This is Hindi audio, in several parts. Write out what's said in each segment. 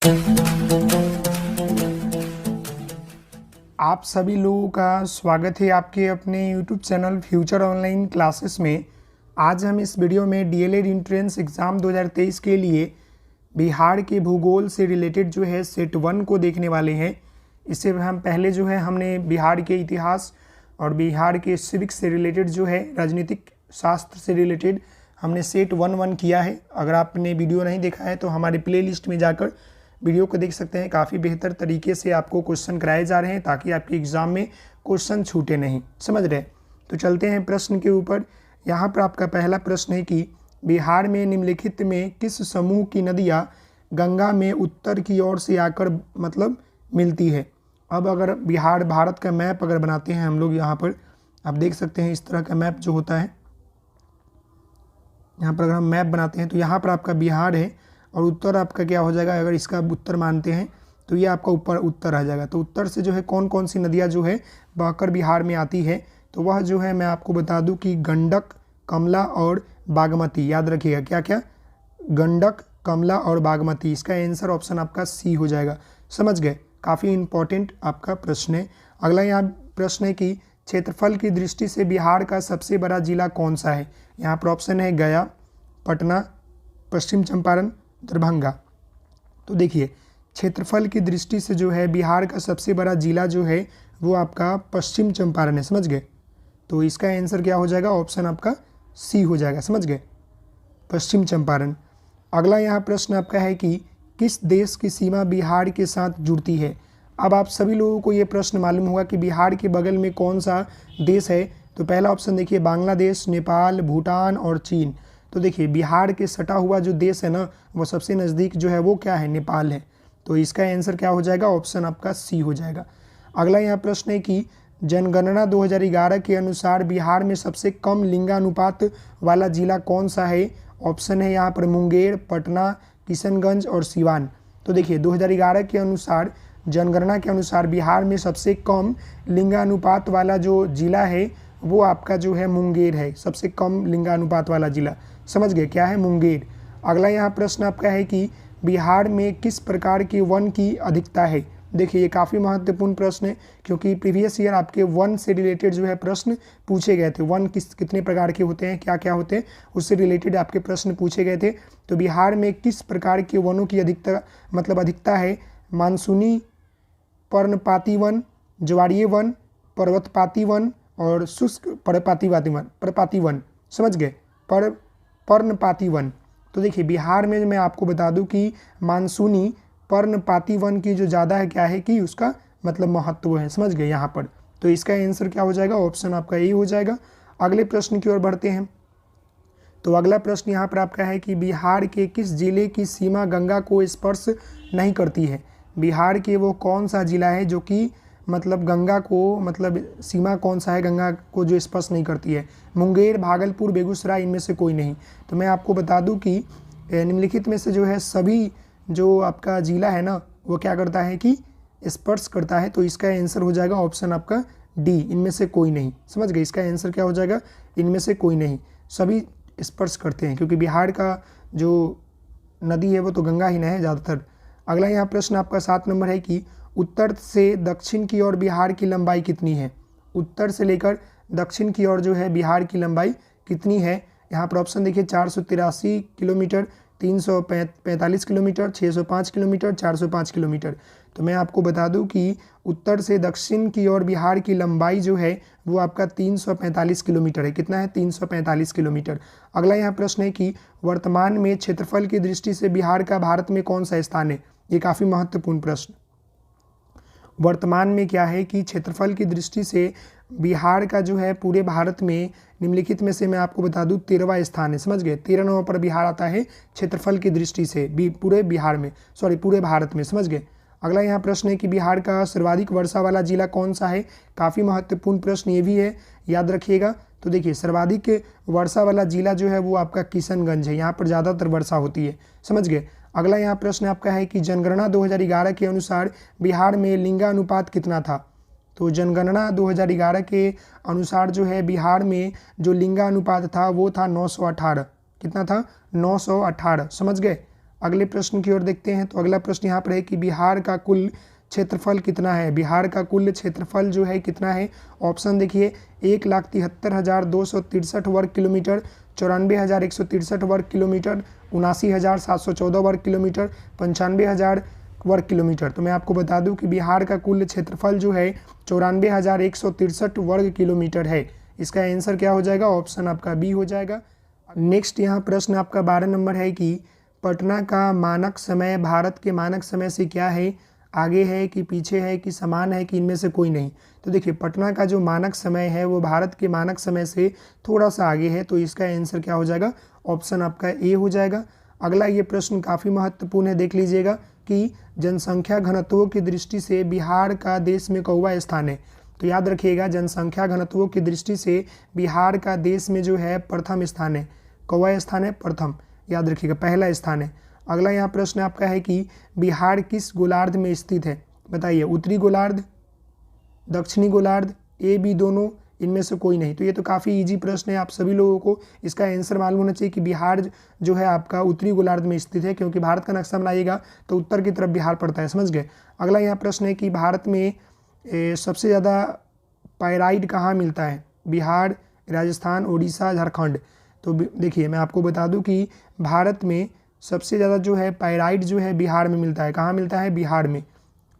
आप सभी लोगों का स्वागत है आपके अपने YouTube channel future online classes में। आज हम इस वीडियो में डीएलएड एंट्रेंस एग्ज़ाम 2023 के लिए बिहार के भूगोल से रिलेटेड जो है सेट 1 को देखने वाले हैं। इससे हम पहले जो है हमने बिहार के इतिहास और बिहार के सिविक्स से रिलेटेड जो है राजनीतिक शास्त्र से रिलेटेड हमने सेट 1 किया है। अगर आपने वीडियो नहीं देखा है तो हमारे प्लेलिस्ट में जाकर वीडियो को देख सकते हैं। काफ़ी बेहतर तरीके से आपको क्वेश्चन कराए जा रहे हैं ताकि आपके एग्ज़ाम में क्वेश्चन छूटे नहीं, समझ रहे। तो चलते हैं प्रश्न के ऊपर। यहाँ पर आपका पहला प्रश्न है कि बिहार में निम्नलिखित में किस समूह की नदियाँ गंगा में उत्तर की ओर से आकर मिलती है। अब अगर बिहार भारत का मैप अगर बनाते हैं हम लोग, यहाँ पर आप देख सकते हैं इस तरह का मैप जो होता है। यहाँ पर अगर हम मैप बनाते हैं तो यहाँ पर आपका बिहार है और उत्तर आपका क्या हो जाएगा, अगर इसका उत्तर मानते हैं तो ये आपका ऊपर उत्तर आ जाएगा। तो उत्तर से जो है कौन कौन सी नदियाँ जो है बहकर बिहार में आती है, तो वह जो है मैं आपको बता दूं कि गंडक, कमला और बागमती। याद रखिएगा क्या क्या, गंडक, कमला और बागमती। इसका आंसर ऑप्शन आपका सी हो जाएगा, समझ गए। काफ़ी इंपॉर्टेंट आपका प्रश्न है। अगला यहाँ प्रश्न है कि क्षेत्रफल की दृष्टि से बिहार का सबसे बड़ा जिला कौन सा है। यहाँ पर ऑप्शन है गया, पटना, पश्चिम चंपारण, दरभंगा। तो देखिए क्षेत्रफल की दृष्टि से जो है बिहार का सबसे बड़ा जिला जो है वो आपका पश्चिम चंपारण है, समझ गए। तो इसका आंसर क्या हो जाएगा, ऑप्शन आपका सी हो जाएगा, समझ गए, पश्चिम चंपारण। अगला यहाँ प्रश्न आपका है कि किस देश की सीमा बिहार के साथ जुड़ती है। अब आप सभी लोगों को ये प्रश्न मालूम होगा कि बिहार के बगल में कौन सा देश है। तो पहला ऑप्शन देखिए बांग्लादेश, नेपाल, भूटान और चीन। तो देखिए बिहार के सटा हुआ जो देश है ना, वो सबसे नज़दीक जो है वो क्या है, नेपाल है। तो इसका आंसर क्या हो जाएगा, ऑप्शन आपका सी हो जाएगा। अगला यहाँ प्रश्न है कि जनगणना 2011 के अनुसार बिहार में सबसे कम लिंगानुपात वाला जिला कौन सा है। ऑप्शन है यहाँ पर मुंगेर, पटना, किशनगंज और सिवान। तो देखिए 2011 के अनुसार, जनगणना के अनुसार बिहार में सबसे कम लिंगानुपात वाला जो जिला है वो आपका जो है मुंगेर है, सबसे कम लिंगानुपात वाला जिला, समझ गए क्या है, मुंगेर। अगला यहाँ प्रश्न आपका है कि बिहार में किस प्रकार के वन की अधिकता है। देखिए ये काफ़ी महत्वपूर्ण प्रश्न है क्योंकि प्रीवियस ईयर आपके वन से रिलेटेड जो है प्रश्न पूछे गए थे। वन कितने प्रकार के होते हैं, क्या क्या होते हैं, उससे रिलेटेड आपके प्रश्न पूछे गए थे। तो बिहार में किस प्रकार के वनों की अधिकता है। मानसूनी पर्णपाती वन, ज्वारीय वन, पर्वतपाती वन और शुष्क पर्णपाती वन, समझ गए, पर्णपाती वन। तो देखिए बिहार में मैं आपको बता दूं कि मानसूनी पर्णपाती वन की जो ज़्यादा है क्या है कि उसका महत्व है, समझ गए यहाँ पर। तो इसका आंसर क्या हो जाएगा, ऑप्शन आपका ए हो जाएगा। अगले प्रश्न की ओर बढ़ते हैं। तो अगला प्रश्न यहाँ पर आपका है कि बिहार के किस जिले की सीमा गंगा को स्पर्श नहीं करती है। बिहार के वो कौन सा जिला है जो कि गंगा को सीमा कौन सा है गंगा को जो स्पर्श नहीं करती है। मुंगेर, भागलपुर, बेगूसराय, इनमें से कोई नहीं। तो मैं आपको बता दूं कि निम्नलिखित में से जो है सभी जो आपका जिला है ना वो क्या करता है कि स्पर्श करता है। तो इसका आंसर हो जाएगा ऑप्शन आपका डी, इनमें से कोई नहीं, समझ गए। इसका आंसर क्या हो जाएगा, इनमें से कोई नहीं, सभी स्पर्श करते हैं क्योंकि बिहार का जो नदी है वो तो गंगा ही ना है ज़्यादातर। अगला यहाँ प्रश्न आपका 7 नंबर है कि उत्तर से दक्षिण की ओर बिहार की लंबाई कितनी है। उत्तर से लेकर दक्षिण की ओर जो है बिहार की लंबाई कितनी है। यहाँ पर ऑप्शन देखिए 483 किलोमीटर, 345 किलोमीटर, 605 किलोमीटर, 405 किलोमीटर। तो मैं आपको बता दूं कि उत्तर से दक्षिण की ओर बिहार की लंबाई जो है वो आपका 345 किलोमीटर है। कितना है, 345 किलोमीटर। अगला यहाँ प्रश्न है कि वर्तमान में क्षेत्रफल की दृष्टि से बिहार का भारत में कौन सा स्थान है। ये काफ़ी महत्वपूर्ण प्रश्न। वर्तमान में क्या है कि क्षेत्रफल की दृष्टि से बिहार का जो है पूरे भारत में निम्नलिखित में से मैं आपको बता दूं 13वां स्थान है, समझ गए। 13 नंबर पर बिहार आता है क्षेत्रफल की दृष्टि से पूरे भारत में, समझ गए। अगला यहाँ प्रश्न है कि बिहार का सर्वाधिक वर्षा वाला जिला कौन सा है। काफ़ी महत्वपूर्ण प्रश्न ये भी है, याद रखिएगा। तो देखिए सर्वाधिक वर्षा वाला जिला जो है वो आपका किशनगंज है, यहाँ पर ज़्यादातर वर्षा होती है, समझ गए। अगला यहाँ प्रश्न आपका है कि जनगणना 2011 के अनुसार बिहार में लिंगानुपात कितना था। तो जनगणना 2011 के अनुसार जो है बिहार में जो लिंगानुपात था वो था 918। कितना था, 918, समझ गए। अगले प्रश्न की ओर देखते हैं। तो अगला प्रश्न यहाँ पर है कि बिहार का कुल क्षेत्रफल कितना है। बिहार का कुल क्षेत्रफल जो है कितना है। ऑप्शन देखिए 1,73,263 वर्ग किलोमीटर, 94,163 वर्ग किलोमीटर, 79,714 वर्ग किलोमीटर, 95,000 वर्ग किलोमीटर। तो मैं आपको बता दूं कि बिहार का कुल क्षेत्रफल जो है 94,163 वर्ग किलोमीटर है। इसका आंसर क्या हो जाएगा, ऑप्शन आपका बी हो जाएगा। नेक्स्ट यहाँ प्रश्न आपका 12 नंबर है कि पटना का मानक समय भारत के मानक समय से क्या है, आगे है कि पीछे है कि समान है कि इनमें से कोई नहीं। तो देखिए पटना का जो मानक समय है वो भारत के मानक समय से थोड़ा सा आगे है, तो इसका आंसर क्या हो जाएगा, ऑप्शन आपका ए हो जाएगा। अगला ये प्रश्न काफ़ी महत्वपूर्ण है, देख लीजिएगा कि जनसंख्या घनत्वों की दृष्टि से बिहार का देश में कौवा स्थान है। तो याद रखिएगा जनसंख्या घनत्वों की दृष्टि से बिहार का देश में जो है प्रथम स्थान है, कौवा स्थान है प्रथम, याद रखिएगा पहला स्थान है। अगला यहाँ प्रश्न आपका है कि बिहार किस गोलार्ध में स्थित है, बताइए उत्तरी गोलार्ध, दक्षिणी गोलार्ध, ए बी दोनों, इनमें से कोई नहीं। तो ये तो काफ़ी इजी प्रश्न है, आप सभी लोगों को इसका आंसर मालूम होना चाहिए कि बिहार जो है आपका उत्तरी गोलार्ध में स्थित है, क्योंकि भारत का नक्शा बनाइएगा तो उत्तर की तरफ बिहार पड़ता है, समझ गए। अगला यहाँ प्रश्न है कि भारत में सबसे ज़्यादा पाइराइट कहाँ मिलता है, बिहार, राजस्थान, उड़ीसा, झारखंड। तो देखिए मैं आपको बता दूं कि भारत में सबसे ज़्यादा जो है पाइराइट जो है बिहार में मिलता है। कहाँ मिलता है, बिहार में।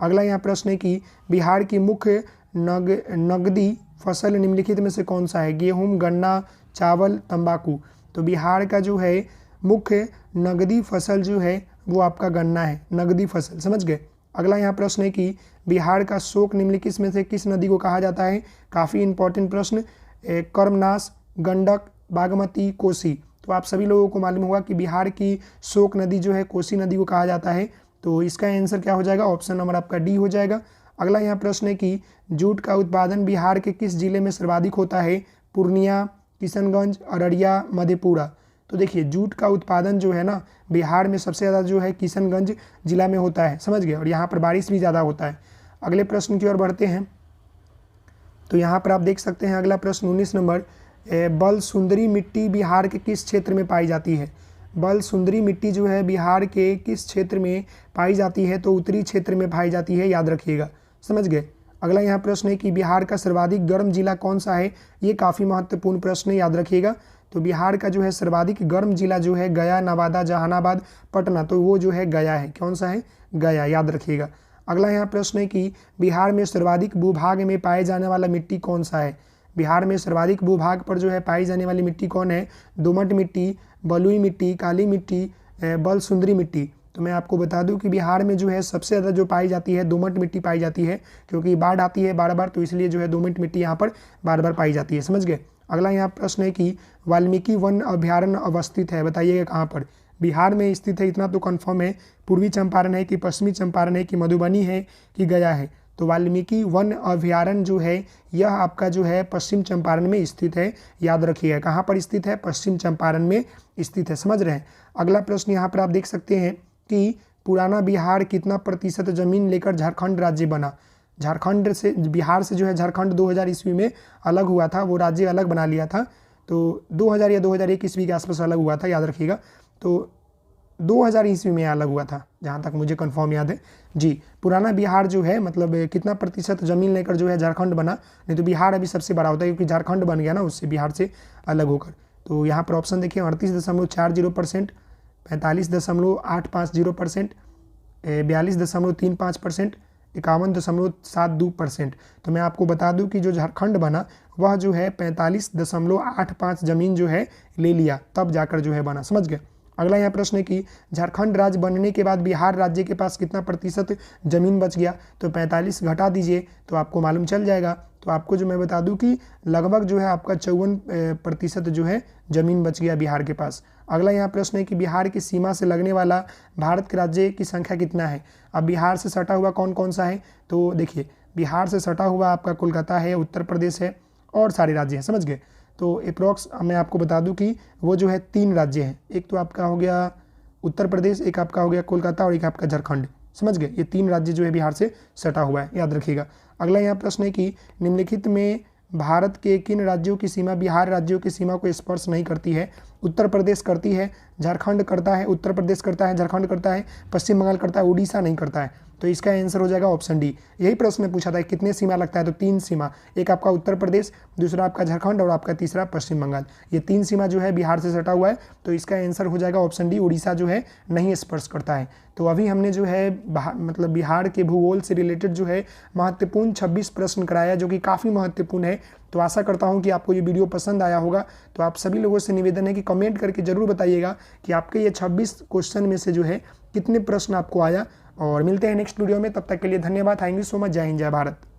अगला यहाँ प्रश्न है कि बिहार की मुख्य नगदी फसल निम्नलिखित में से कौन सा है, गेहूँ, गन्ना, चावल, तंबाकू। तो बिहार का जो है मुख्य नगदी फसल जो है वो आपका गन्ना है, नगदी फसल, समझ गए। अगला यहाँ प्रश्न है कि बिहार का शोक निम्नलिखित में से किस नदी को कहा जाता है, काफ़ी इंपॉर्टेंट प्रश्न, कर्मनाश, गंडक, बागमती, कोसी। तो आप सभी लोगों को मालूम होगा कि बिहार की शोक नदी जो है कोसी नदी को कहा जाता है। तो इसका आंसर क्या हो जाएगा, ऑप्शन नंबर आपका डी हो जाएगा। अगला यहाँ प्रश्न है कि जूट का उत्पादन बिहार के किस जिले में सर्वाधिक होता है, पूर्णिया, किशनगंज, अररिया, मधेपुरा। तो देखिए जूट का उत्पादन जो है ना बिहार में सबसे ज़्यादा जो है किशनगंज जिला में होता है, समझ गए, और यहाँ पर बारिश भी ज़्यादा होता है। अगले प्रश्न की ओर बढ़ते हैं। तो यहाँ पर आप देख सकते हैं अगला प्रश्न 19 नंबर, बल सुंदरी मिट्टी बिहार के किस क्षेत्र में पाई जाती है। बल सुंदरी मिट्टी जो है बिहार के किस क्षेत्र में पाई जाती है, तो उत्तरी क्षेत्र में पाई जाती है, याद रखिएगा, समझ गए। अगला यहाँ प्रश्न है कि बिहार का सर्वाधिक गर्म जिला कौन सा है, ये काफ़ी महत्वपूर्ण प्रश्न है, याद रखिएगा। तो बिहार का जो है सर्वाधिक गर्म जिला जो है गया, नवादा, जहानाबाद, पटना, तो वो जो है गया है, कौन सा है, गया, याद रखिएगा। अगला यहाँ प्रश्न है कि बिहार में सर्वाधिक भूभाग में पाए जाने वाला मिट्टी कौन सा है। बिहार में सर्वाधिक भूभाग पर जो है पाई जाने वाली मिट्टी कौन है, दोमट मिट्टी, बलुई मिट्टी, काली मिट्टी, बल सुंदरी मिट्टी। तो मैं आपको बता दूं कि बिहार में जो है सबसे ज़्यादा जो पाई जाती है दोमट मिट्टी पाई जाती है, क्योंकि बाढ़ आती है बार बार, तो इसलिए जो है दोमट मिट्टी यहाँ पर बार बार पाई जाती है, समझ गए। अगला यहाँ प्रश्न है कि वाल्मीकि वन अभ्यारण्य अवस्थित है, बताइएगा कहाँ पर। बिहार में स्थित है, इतना तो कन्फर्म है। पूर्वी चंपारण है कि पश्चिमी चंपारण है कि मधुबनी है कि गया है। तो वाल्मीकि वन अभ्यारण्य जो है यह आपका जो है पश्चिम चंपारण में स्थित है, याद रखिएगा। कहाँ पर स्थित है, पश्चिम चंपारण में स्थित है, समझ रहे हैं। अगला प्रश्न यहाँ पर आप देख सकते हैं कि पुराना बिहार कितना प्रतिशत जमीन लेकर झारखंड राज्य बना। झारखंड से, बिहार से जो है झारखंड 2000 ईस्वी में अलग हुआ था, वो राज्य अलग बना लिया था। तो 2000 या 2001 ईस्वी के आसपास अलग हुआ था, याद रखिएगा। तो 2000 ईस्वी में अलग हुआ था, जहाँ तक मुझे कंफर्म याद है जी। पुराना बिहार जो है मतलब कितना प्रतिशत ज़मीन लेकर जो है झारखंड बना, नहीं तो बिहार अभी सबसे बड़ा होता है, क्योंकि झारखंड बन गया ना उससे, बिहार से अलग होकर। तो यहाँ पर ऑप्शन देखिए 38.40%, 45.850%, 42.35%, 51.72%। तो मैं आपको बता दूं कि जो झारखंड बना वह जो है 45.85 ज़मीन जो है ले लिया, तब जाकर जो है बना, समझ गए। अगला यहाँ प्रश्न है कि झारखंड राज्य बनने के बाद बिहार राज्य के पास कितना प्रतिशत जमीन बच गया। तो 45 घटा दीजिए तो आपको मालूम चल जाएगा। तो आपको जो मैं बता दूं कि लगभग जो है आपका 54% जो है जमीन बच गया बिहार के पास। अगला यहाँ प्रश्न है कि बिहार की सीमा से लगने वाला भारत के राज्य की संख्या कितना है। अब बिहार से सटा हुआ कौन कौन सा है, तो देखिए बिहार से सटा हुआ आपका कोलकाता है, उत्तर प्रदेश है और सारे राज्य हैं, समझ गए। तो अप्रॉक्स मैं आपको बता दूं कि वो जो है 3 राज्य हैं, एक तो आपका हो गया उत्तर प्रदेश, एक आपका हो गया कोलकाता और एक आपका झारखंड, समझ गए। ये 3 राज्य जो है बिहार से सटा हुआ है, याद रखिएगा। अगला यहाँ प्रश्न है कि निम्नलिखित में भारत के किन राज्यों की सीमा बिहार राज्यों की सीमा को स्पर्श नहीं करती है? उत्तर प्रदेश करती है, झारखंड करता है, उत्तर प्रदेश करता है, झारखंड करता है, पश्चिम बंगाल करता है, उड़ीसा नहीं करता है। तो इसका आंसर हो जाएगा ऑप्शन डी। यही प्रश्न में पूछा था कितने सीमा लगता है, तो 3 सीमा, एक आपका उत्तर प्रदेश, दूसरा आपका झारखंड और आपका तीसरा पश्चिम बंगाल। ये 3 सीमा जो है बिहार से सटा हुआ है, तो इसका आंसर हो जाएगा ऑप्शन डी, उड़ीसा जो है नहीं स्पर्श करता है। तो अभी हमने जो है मतलब बिहार के भूगोल से रिलेटेड जो है महत्वपूर्ण 26 प्रश्न कराया, जो कि काफ़ी महत्वपूर्ण है। तो आशा करता हूं कि आपको ये वीडियो पसंद आया होगा। तो आप सभी लोगों से निवेदन है कि कमेंट करके जरूर बताइएगा कि आपके ये 26 क्वेश्चन में से जो है कितने प्रश्न आपको आया। और मिलते हैं नेक्स्ट वीडियो में, तब तक के लिए धन्यवाद। Thank you so much. जय हिंद, जय भारत।